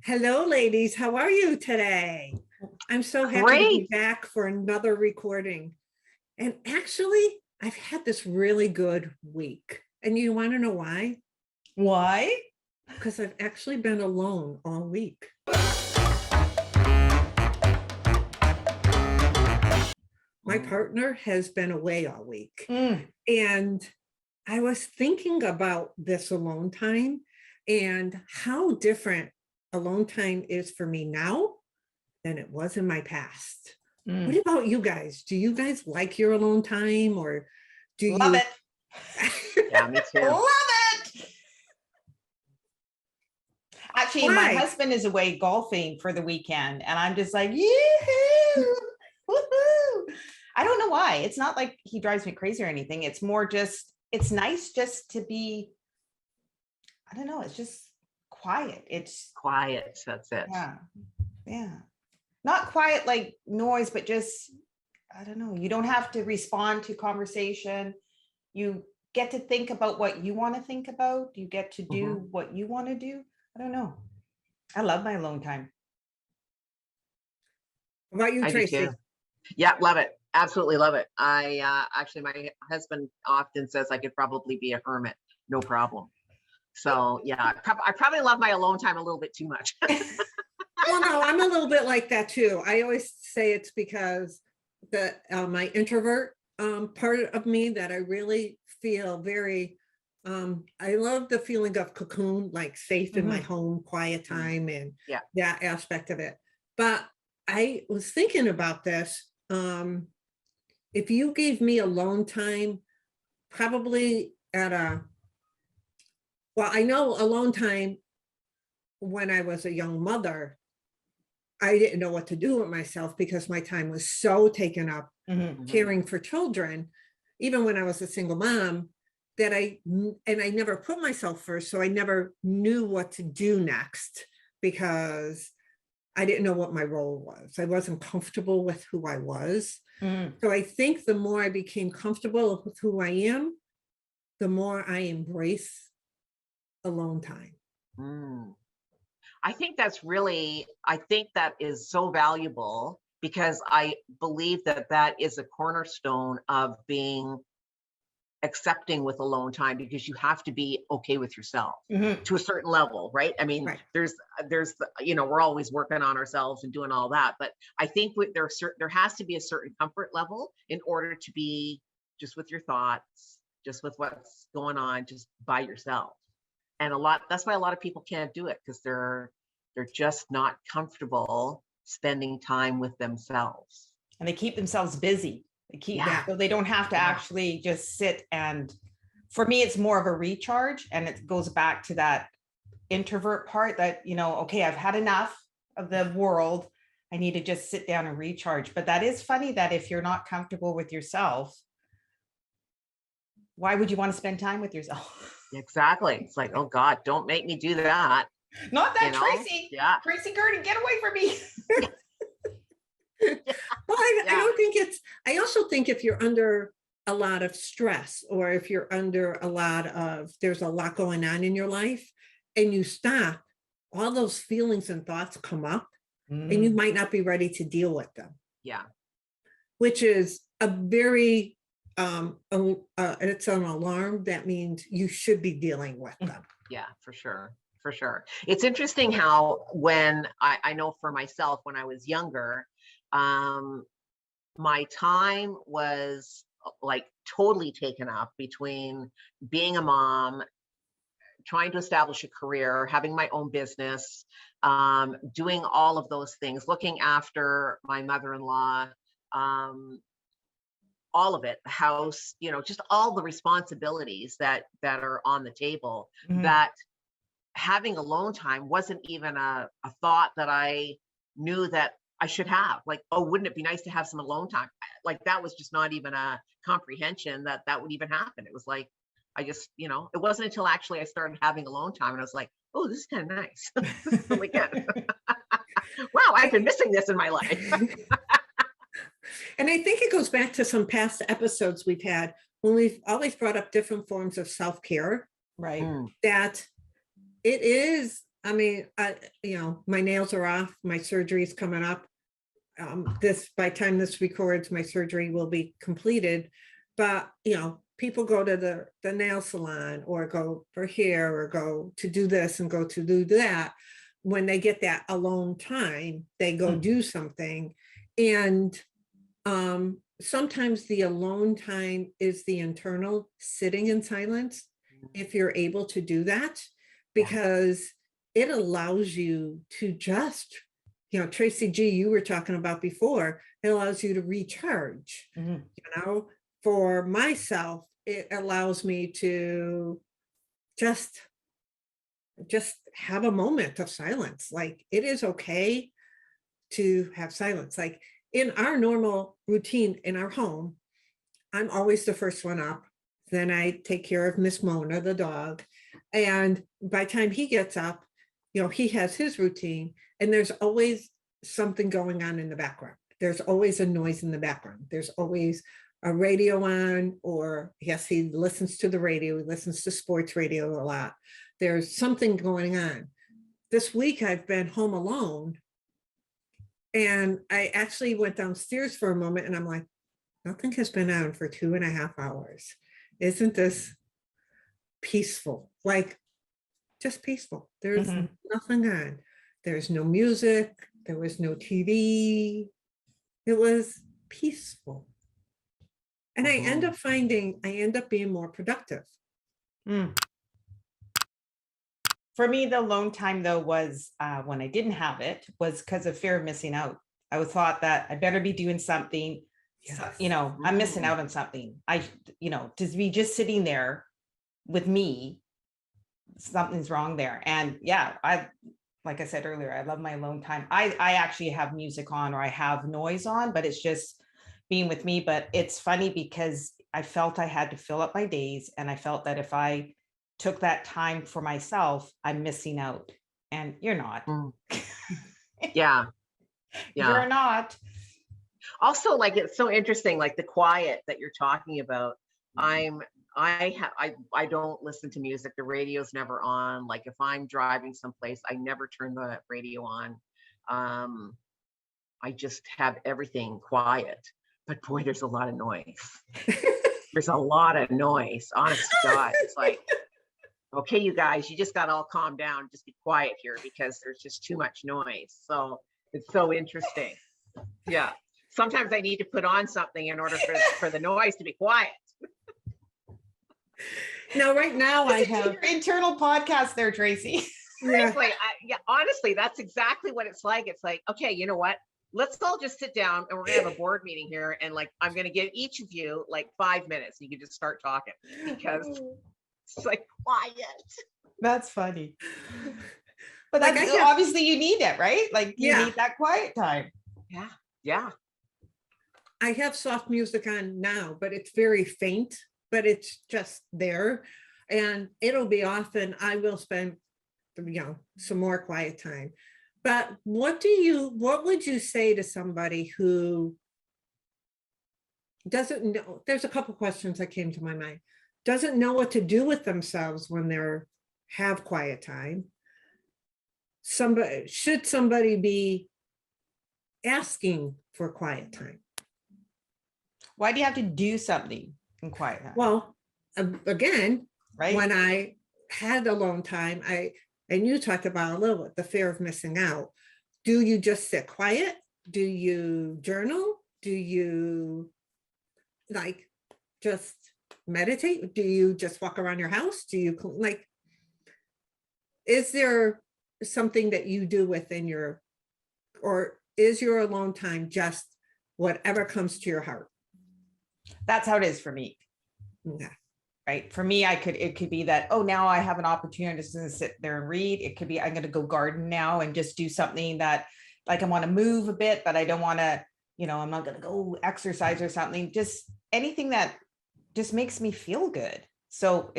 Hello, ladies. How are you today? I'm so happy to be Great. back for another recording. And actually, I've had this really good week. And you want to know why? Why? Because I've actually been alone all week. My partner has been away all week. And I was thinking about this alone time and how different alone time is for me now than it was in my past. What about you guys? Do you guys like your alone time, or do Love you? it. Yeah, me too. Love it. Actually, my Why? husband is away golfing for the weekend, and I'm just like, yoo-hoo, woohoo. I don't know why. It's not like he drives me crazy or anything. It's more just, it's nice just to be, I don't know, it's just quiet. It's Quiet. That's it. yeah. Not quiet like noise, but just, I don't know. You don't have to respond to conversation. You get to think about what you want to think about. You get to do what you want to do. I don't know. I love my alone time. What about you, I do Tracy? too. Yeah, love it. Absolutely love it. I actually, my husband often says I could probably be a hermit, no problem. So yeah, I probably love my alone time a little bit too much. Well, no, I'm a little bit like that too. I always say it's because my introvert part of me that I really feel very, I love the feeling of cocoon, like safe in my home, quiet time, and that aspect of it. But I was thinking about this. If you gave me alone time, probably well, I know alone time when I was a young mother, I didn't know what to do with myself because my time was so taken up caring for children, even when I was a single mom, that I never put myself first. So I never knew what to do next because I didn't know what my role was. I wasn't comfortable with who I was. So I think the more I became comfortable with who I am, the more I embrace alone time. I think that is so valuable because I believe that that is a cornerstone of being accepting with alone time, because you have to be okay with yourself to a certain level, right? I mean, there's we're always working on ourselves and doing all that, but I think there has to be a certain comfort level in order to be just with your thoughts, just with what's going on, just by yourself. And that's why a lot of people can't do it, because they're just not comfortable spending time with themselves. And they keep themselves busy. So they don't have to actually just sit. And for me, it's more of a recharge. And it goes back to that introvert part that, okay, I've had enough of the world. I need to just sit down and recharge. But that is funny that if you're not comfortable with yourself, why would you want to spend time with yourself? Exactly. It's like, oh God, don't make me do that. Not that, Tracy. Yeah. Tracy Gurdon, get away from me. Well, I don't think I also think if you're under a lot of stress, or if you're under there's a lot going on in your life and you stop, all those feelings and thoughts come up and you might not be ready to deal with them. Yeah. Which is a very, it's an alarm that means you should be dealing with them. Yeah, for sure. For sure. It's interesting how when I know for myself, when I was younger, my time was like totally taken up between being a mom, trying to establish a career, having my own business, doing all of those things, looking after my mother-in-law, all of it, the house, just all the responsibilities that are on the table, that having alone time wasn't even a thought that I knew that I should have. Like, oh, wouldn't it be nice to have some alone time? Like, that was just not even a comprehension that would even happen. It was like, I just, it wasn't until actually I started having alone time and I was like, oh, this is kind of nice. This is really good. Wow, I've been missing this in my life. And I think it goes back to some past episodes we've had when we've always brought up different forms of self-care. Right. That it is I mean, my nails are off, my surgery's coming up. By the time this records, my surgery will be completed. But, people go to the nail salon or go for hair or go to do this and go to do that. When they get that alone time, they go do something. And sometimes the alone time is the internal sitting in silence, if you're able to do that, because it allows you to just, Tracy G, you were talking about before, it allows you to recharge. For myself, it allows me to just have a moment of silence. Like, it is okay to have silence. Like, in our normal routine in our home, I'm always the first one up. Then I take care of Miss Mona, the dog. And by the time he gets up, he has his routine, and there's always something going on in the background. There's always a noise in the background. There's always a radio on, or yes, he listens to the radio. He listens to sports radio a lot. There's something going on. This week I've been home alone, and I actually went downstairs for a moment, and I'm like, nothing has been on for 2.5 hours. Isn't this peaceful? Like, just peaceful. There's nothing on. There's no music. There was no TV. It was peaceful. And I end up being more productive. For me, the alone time, though, was when I didn't have it, was because of fear of missing out. I would thought that I better be doing something. Yes. I'm missing out on something. To be just sitting there with me, something's wrong there. And like I said earlier, I love my alone time. I actually have music on, or I have noise on, but it's just being with me. But it's funny because I felt I had to fill up my days, and I felt that if I took that time for myself, I'm missing out. And you're not. Yeah. You're not. Also, like, it's so interesting, like the quiet that you're talking about. I don't listen to music. The radio's never on. Like, if I'm driving someplace, I never turn the radio on. I just have everything quiet. But boy, there's a lot of noise. There's a lot of noise. Honest to God, it's like, okay, you guys, you just got to all calm down. Just be quiet here, because there's just too much noise. So it's so interesting. Yeah. Sometimes I need to put on something in order for the noise to be quiet. Now, right now, I have your internal podcast there, Tracy. Seriously, honestly, that's exactly what it's like. It's like, okay, you know what? Let's all just sit down, and we're gonna have a board meeting here, and like, I'm gonna give each of you like 5 minutes. You can just start talking, because it's like quiet. That's funny. But that's obviously you need it, right? Like, you need that quiet time. Yeah. I have soft music on now, but it's very faint, but it's just there, and it'll be off, and I will spend, some more quiet time. But what would you say to somebody who doesn't know? There's a couple questions that came to my mind. Doesn't know what to do with themselves when have quiet time. Should somebody be asking for quiet time? Why do you have to do something in quiet time? Well, again, right, when I had alone time, and you talked about a little bit the fear of missing out. Do you just sit quiet? Do you journal? Do you just meditate? Do you just walk around your house? Do you is there something that you do within or is your alone time just whatever comes to your heart? That's how it is for me. Yeah. Right. For me, it could be that, now I have an opportunity to sit there and read. It could be, I'm going to go garden now and just do something that, like, I want to move a bit, but I don't want to, I'm not going to go exercise or something. Just anything that just makes me feel good. So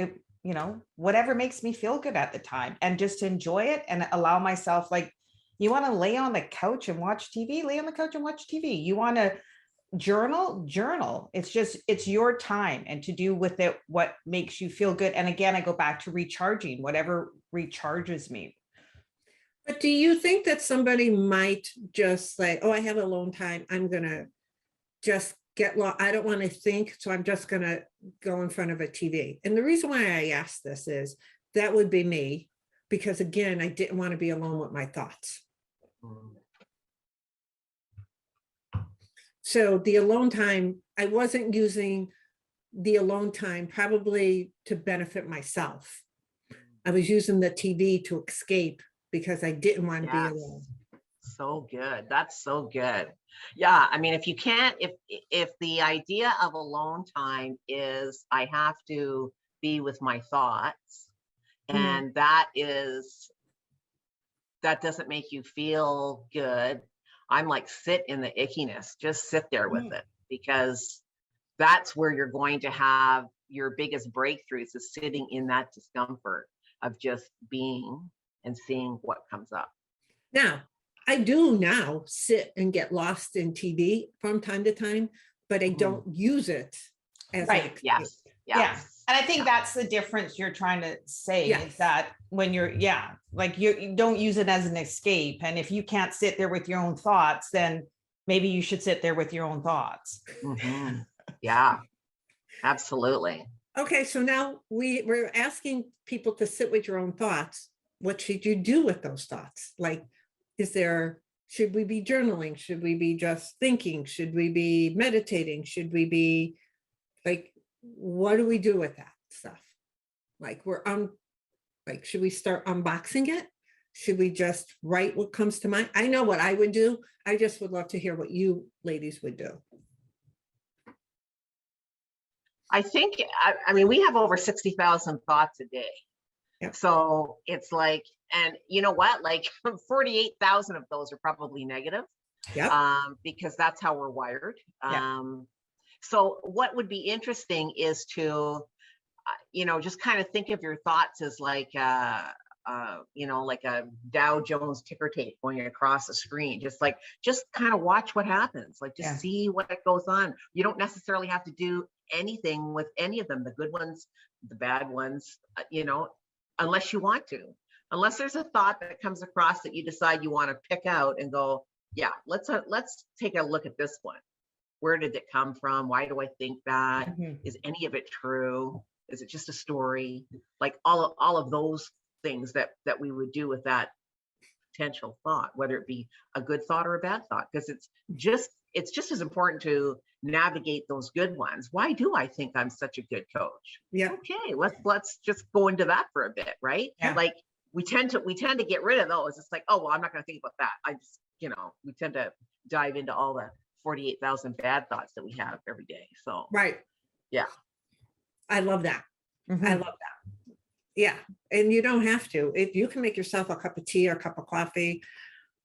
whatever makes me feel good at the time, and just enjoy it and allow myself, like, you want to lay on the couch and watch TV, lay on the couch and watch TV. You want to journal. It's your time, and to do with it what makes you feel good. And again, I go back to recharging, whatever recharges me. But do you think that somebody might just say, oh, I have alone time, I'm gonna just get lost, I don't want to think, so I'm just gonna go in front of a TV? And the reason why I ask this is that would be me, because again, I didn't want to be alone with my thoughts. So the alone time, I wasn't using the alone time probably to benefit myself. I was using the TV to escape because I didn't want to be alone. So good. That's so good. Yeah. I mean, if you can't, if the idea of alone time is I have to be with my thoughts, and that doesn't make you feel good, I'm like, sit in the ickiness, just sit there with it, because that's where you're going to have your biggest breakthroughs, is sitting in that discomfort of just being and seeing what comes up. Now, I do now sit and get lost in TV from time to time, but I don't use it as right. Yes. Yeah. And I think that's the difference you're trying to say, is that when you're, like you don't use it as an escape. And if you can't sit there with your own thoughts, then maybe you should sit there with your own thoughts. Yeah, absolutely. Okay, so now we're asking people to sit with your own thoughts. What should you do with those thoughts? Like, should we be journaling? Should we be just thinking? Should we be meditating? Should we be like, what do we do with that stuff? Like, should we start unboxing it? Should we just write what comes to mind? I know what I would do. I just would love to hear what you ladies would do. I think, I mean, we have over 60,000 thoughts a day. Yep. So it's like, and you know what, like 48,000 of those are probably negative. Yep. Because that's how we're wired. Yep. So what would be interesting is to, just kind of think of your thoughts as like, like a Dow Jones ticker tape going across the screen. Just kind of watch what happens. Like, just see what goes on. You don't necessarily have to do anything with any of them, the good ones, the bad ones, unless you want to. Unless there's a thought that comes across that you decide you want to pick out and go, yeah, let's take a look at this one. Where did it come from? Why do I think that? Is any of it true? Is it just a story? Like all of those things that we would do with that potential thought, whether it be a good thought or a bad thought, because it's just as important to navigate those good ones. Why do I think I'm such a good coach? Yeah. Okay, let's just go into that for a bit, right? Yeah. Like we tend to get rid of those. It's like, oh well, I'm not going to think about that. I just, we tend to dive into all the 48,000 bad thoughts that we have every day. So right. Yeah. I love that. I love that. Yeah. And you don't have to. If you can make yourself a cup of tea or a cup of coffee,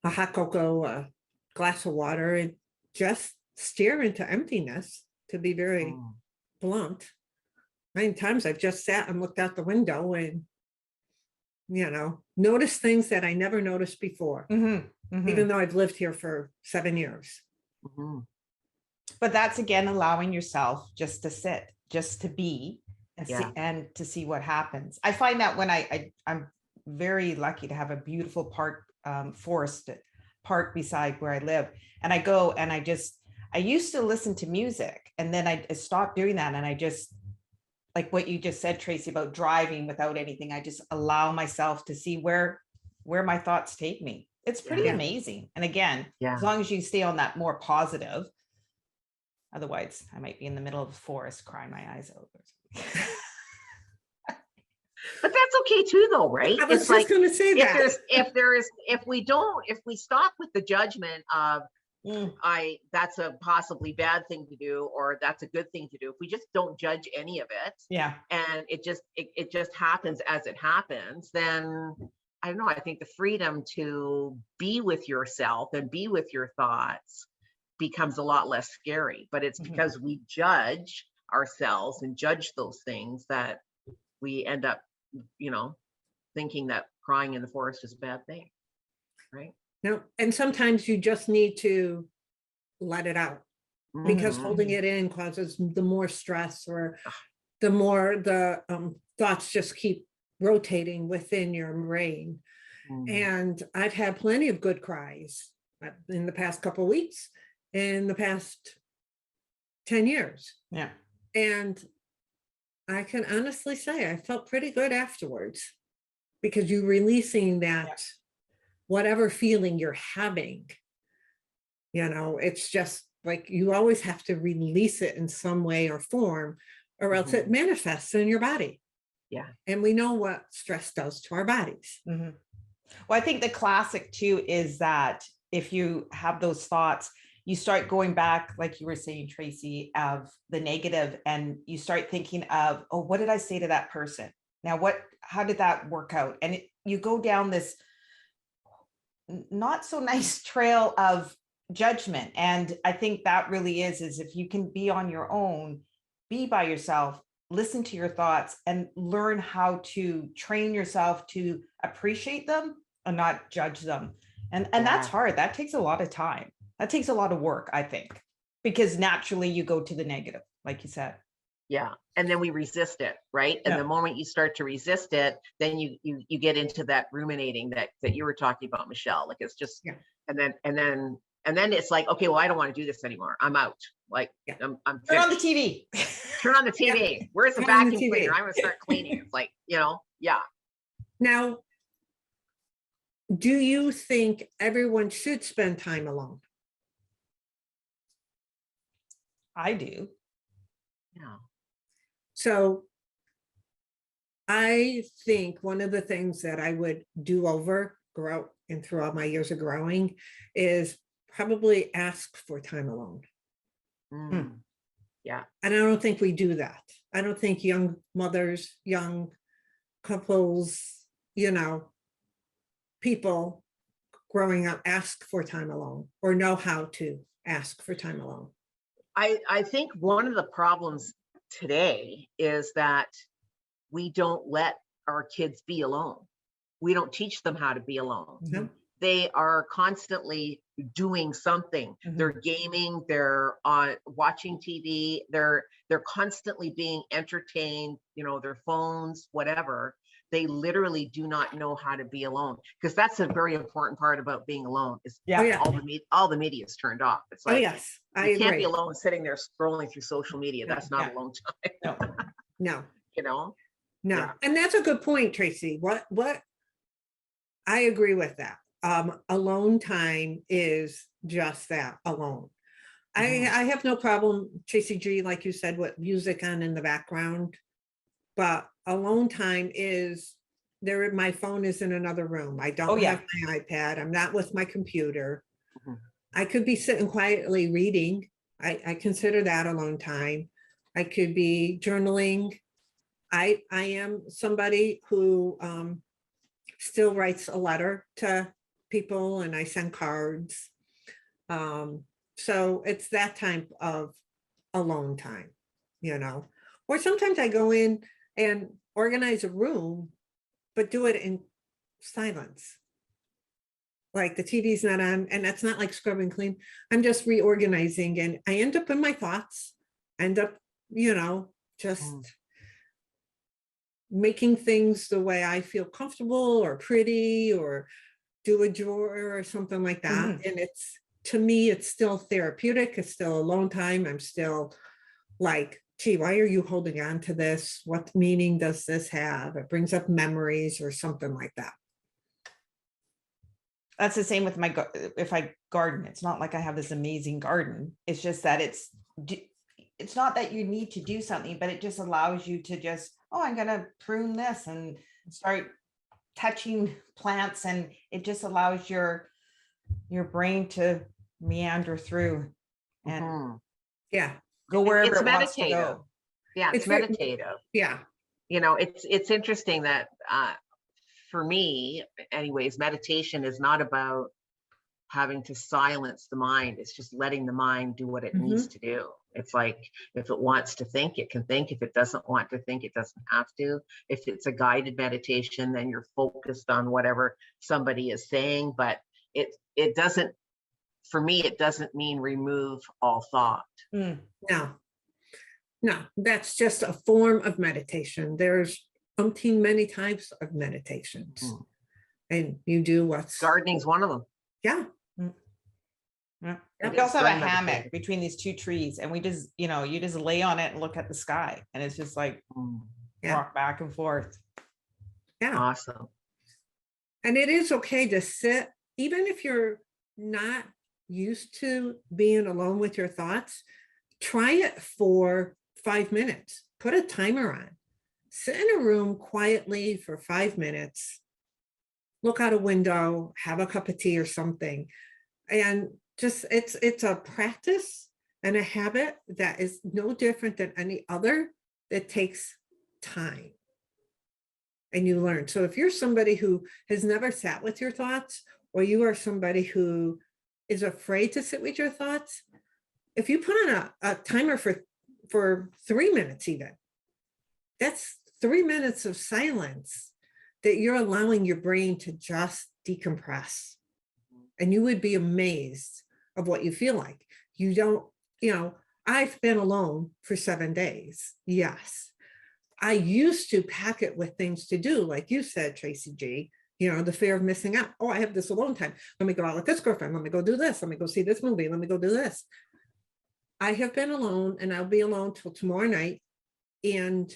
a hot cocoa, a glass of water, and just steer into emptiness, to be very blunt. Many times I've just sat and looked out the window and, noticed things that I never noticed before, even though I've lived here for 7 years. But that's, again, allowing yourself just to sit, just to be, and to see what happens. I find that when I'm very lucky to have a beautiful forest park beside where I live, and I go and I used to listen to music, and then I stopped doing that, and I just, like what you just said, Tracy, about driving without anything, I just allow myself to see where my thoughts take me. It's pretty amazing. And again, as long as you stay on that more positive, otherwise I might be in the middle of the forest crying my eyes out. But that's okay too, though, right? I was just going to say that. If we stop with the judgment of, that's a possibly bad thing to do, or that's a good thing to do. If we just don't judge any of it, and it just happens as it happens, then I don't know. I think the freedom to be with yourself and be with your thoughts becomes a lot less scary. But it's because we judge ourselves and judge those things that we end up, thinking that crying in the forest is a bad thing, right? No, and sometimes you just need to let it out, because holding it in causes the more stress, or the more the thoughts just keep rotating within your brain. And I've had plenty of good cries in the past couple of weeks, in the past 10 years. Yeah. And I can honestly say I felt pretty good afterwards, because you're releasing that whatever feeling you're having. It's just like you always have to release it in some way or form, or else it manifests in your body. Yeah. And we know what stress does to our bodies. Well, I think the classic too is that if you have those thoughts, you start going back, like you were saying, Tracy, of the negative, and you start thinking of, oh, what did I say to that person? Now, how did that work out? And you go down this not so nice trail of judgment. And I think that really is if you can be on your own, be by yourself, listen to your thoughts, and learn how to train yourself to appreciate them and not judge them. And that's hard. That takes a lot of time. That takes a lot of work, I think, because naturally you go to the negative, like you said. Yeah. And then we resist it, right? And the moment you start to resist it, then you get into that ruminating that you were talking about, Michelle. Like it's just, and then it's like, okay, well, I don't want to do this anymore. I'm out. Like I'm Turn on the TV. Turn on the TV. Where's the vacuum cleaner? I'm going to start cleaning. It's like, Now, do you think everyone should spend time alone? I do. Yeah. So I think one of the things that I would do over and throughout my years of growing is probably ask for time alone. Yeah. And I don't think we do that. I don't think young mothers, young couples, people growing up ask for time alone or know how to ask for time alone. I think one of the problems today is that we don't let our kids be alone. We don't teach them how to be alone. They are constantly doing something. They're gaming, they're watching TV, they're constantly being entertained, their phones, whatever. They literally do not know how to be alone, because that's a very important part about being alone is all the media is turned off. It's like, you can't be alone sitting there scrolling through social media. That's not alone time. No. No. And that's a good point, Tracy. What I agree with that. Alone time is just that, alone. I have no problem, Tracy G, like you said, with music on in the background, but alone time is there. My phone is in another room. I don't have my iPad. I'm not with my computer. I could be sitting quietly reading. I consider that alone time. I could be journaling. I am somebody who still writes a letter to people, and I send cards. So it's that type of alone time, or sometimes I go in and organize a room, but do it in silence. Like the TV's not on, and that's not like scrubbing clean. I'm just reorganizing, and I end up in my thoughts, just making things the way I feel comfortable or pretty, or do a drawer or something like that. And to me, it's still therapeutic. It's still alone time. I'm still like, gee, why are you holding on to this? What meaning does this have? It brings up memories or something like that. That's the same with if I garden. It's not like I have this amazing garden. It's just that it's not that you need to do something, but it just allows you to just, I'm going to prune this and start touching plants, and it just allows your brain to meander through and go wherever it wants to go. Yeah, it's meditative. Yeah. It's interesting that for me, anyways, meditation is not about having to silence the mind. It's just letting the mind do what it needs to do. It's like, if it wants to think, it can think. If it doesn't want to think, it doesn't have to. If it's a guided meditation, then you're focused on whatever somebody is saying, but it doesn't, for me, it doesn't mean remove all thought. No, that's just a form of meditation. There's many types of meditations. and you do what's, Gardening's one of them. yeah. Yeah. It We also is have a very hammock meditative. between these two trees, and we just, you just lay on it and look at the sky, and it's just like Yeah. rock back and forth. Yeah. Awesome. And it is okay to sit, even if you're not used to being alone with your thoughts, try it for 5 minutes. Put a timer on. Sit in a room quietly for 5 minutes. Look out a window, have a cup of tea or something. And just it's a practice and a habit that is no different than any other that takes time. And you learn. So if you're somebody who has never sat with your thoughts, or you are somebody who is afraid to sit with your thoughts, if you put on a timer for 3 minutes even, that's 3 minutes of silence that you're allowing your brain to just decompress. And you would be amazed of what you feel like. You don't, I've been alone for 7 days. Yes. I used to pack it with things to do, like you said, Tracy G, the fear of missing out. Oh, I have this alone time. Let me go out with this girlfriend. Let me go do this. Let me go see this movie. Let me go do this. I have been alone, and I'll be alone till tomorrow night. And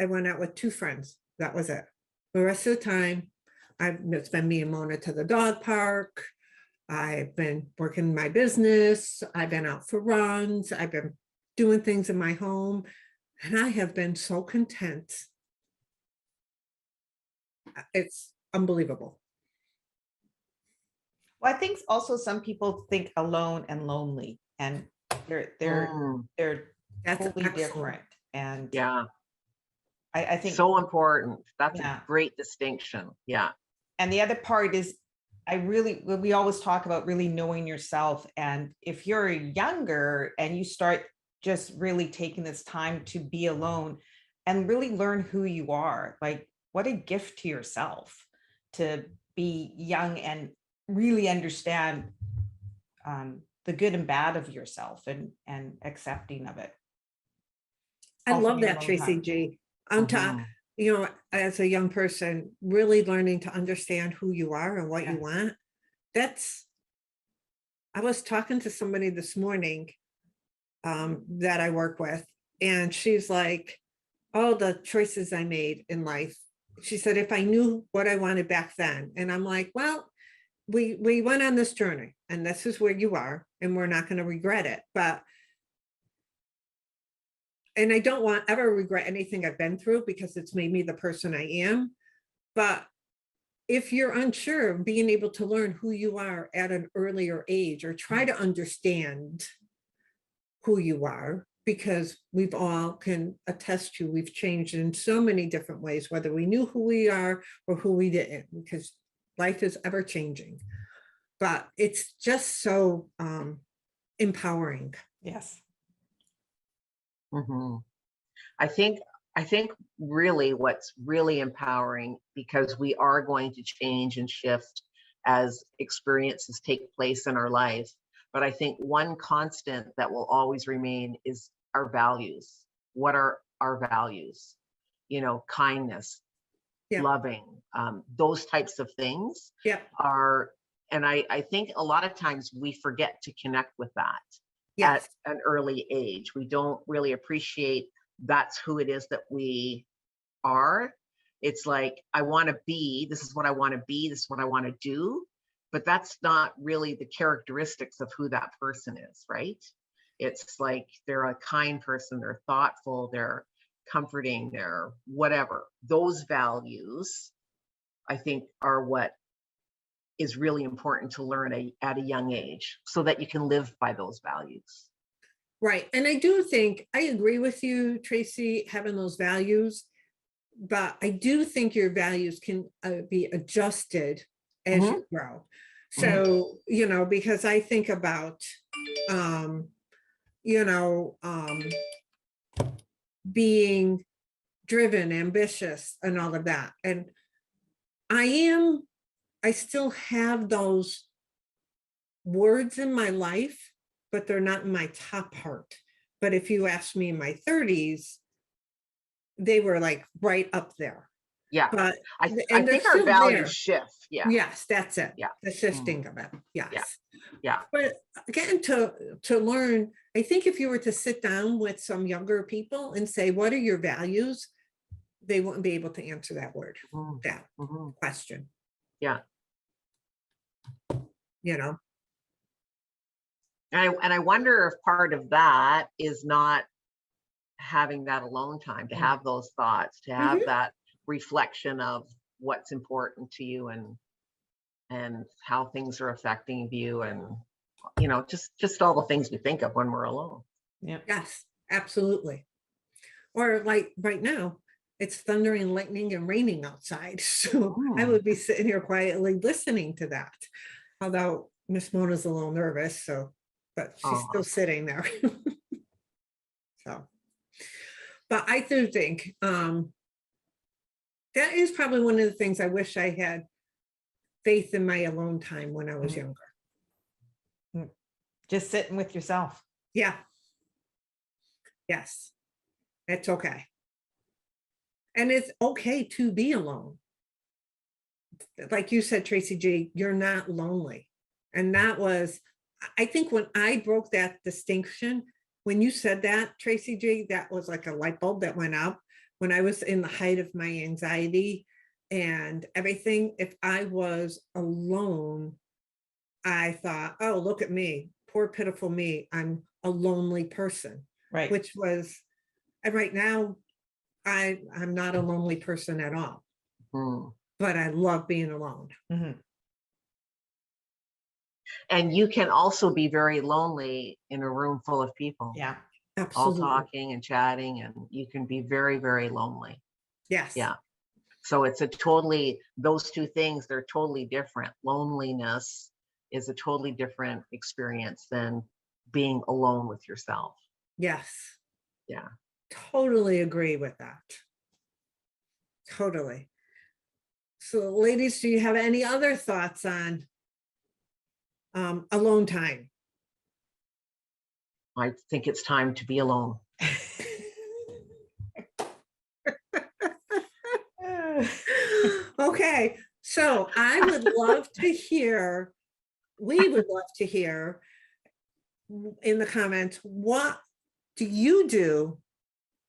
I went out with 2 friends. That was it. The rest of the time, it's been me and Mona to the dog park. I've been working my business. I've been out for runs. I've been doing things in my home. And I have been so content. It's unbelievable. Well, I think also some people think alone and lonely, and they're That's totally excellent. different. And Yeah. I think So important. That's Yeah. a great distinction. Yeah. And the other part is, we always talk about really knowing yourself. And if you're younger and you start just really taking this time to be alone and really learn who you are, like what a gift to yourself to be young and really understand the good and bad of yourself and accepting of it. I Also love being that, alone Tracy time. G. On top, as a young person, really learning to understand who you are and what you want. I was talking to somebody this morning that I work with, and she's like, oh, the choices I made in life. She said, if I knew what I wanted back then. And I'm like, well, we went on this journey, and this is where you are, and we're not going to regret it. And I don't want ever regret anything I've been through, because it's made me the person I am. But if you're unsure, being able to learn who you are at an earlier age, or try to understand who you are, because we've all can attest to, we've changed in so many different ways, whether we knew who we are or who we didn't, because life is ever changing. But it's just so empowering. Yes. I think really what's really empowering, because we are going to change and shift as experiences take place in our life. But I think one constant that will always remain is our values. What are our values? Kindness, loving, those types of things are, and I think a lot of times we forget to connect with that at an early age. We don't really appreciate that's who it is that we are. It's like, I want to be, this is what I want to be, this is what I want to do. But that's not really the characteristics of who that person is, right? It's like they're a kind person, they're thoughtful, they're comforting, they're whatever. Those values, I think, are what is really important to learn at a young age, so that you can live by those values. Right. And I do think, I agree with you, Tracy, having those values, but I do think your values can be adjusted as you grow. So, because I think about, being driven, ambitious, and all of that. And I still have those words in my life, but they're not in my top part. But if you ask me in my 30s, they were like right up there. Yeah. But, I and they're think our still values there. shift. Yeah. Yes, that's it. Yeah. The shifting of it. Yes. Yeah. But again, to learn, I think if you were to sit down with some younger people and say, what are your values? They wouldn't be able to answer that that question. Yeah. You know? And I wonder if part of that is not having that alone time, to have those thoughts, to have that reflection of what's important to you and how things are affecting you, and just all the things we think of when we're alone. Yeah. Yes, absolutely. Or like right now, it's thundering, lightning, and raining outside. So I would be sitting here quietly listening to that. Although Miss Mona's a little nervous, but she's still sitting there. So, but I do think that is probably one of the things I wish I had faith in my alone time when I was younger. Just sitting with yourself. Yeah. Yes. It's okay. And it's okay to be alone. Like you said, Tracy G, you're not lonely. And that was, I think when I broke that distinction, when you said that, Tracy G, that was like a light bulb that went up when I was in the height of my anxiety and everything. If I was alone, I thought, oh, look at me, poor, pitiful me. I'm a lonely person. Right. Which was, and right now, I'm not a lonely person at all. But I love being alone. And you can also be very lonely in a room full of people. Yeah, absolutely. All talking and chatting, and you can be very, very lonely. Yes. Yeah. So it's those two things, they're totally different. Loneliness is a totally different experience than being alone with yourself. Yes. Yeah. Totally agree with that. Totally. So ladies, do you have any other thoughts on alone time? I think it's time to be alone. Okay, so I would love to hear, we would love to hear in the comments, what do you do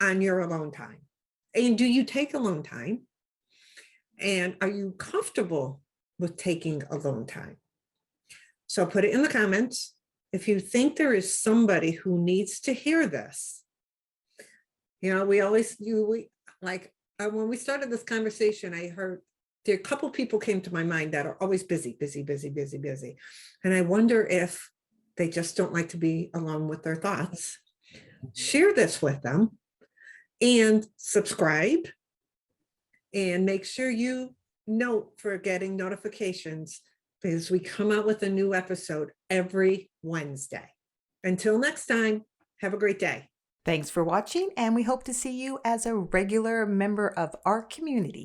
on your alone time? And do you take alone time? And are you comfortable with taking alone time? So put it in the comments. If you think there is somebody who needs to hear this, we always, when we started this conversation, I heard there a couple people came to my mind that are always busy. And I wonder if they just don't like to be alone with their thoughts. Share this with them and subscribe and make sure you note for getting notifications because we come out with a new episode every Wednesday. Until next time, have a great day. Thanks for watching, and we hope to see you as a regular member of our community.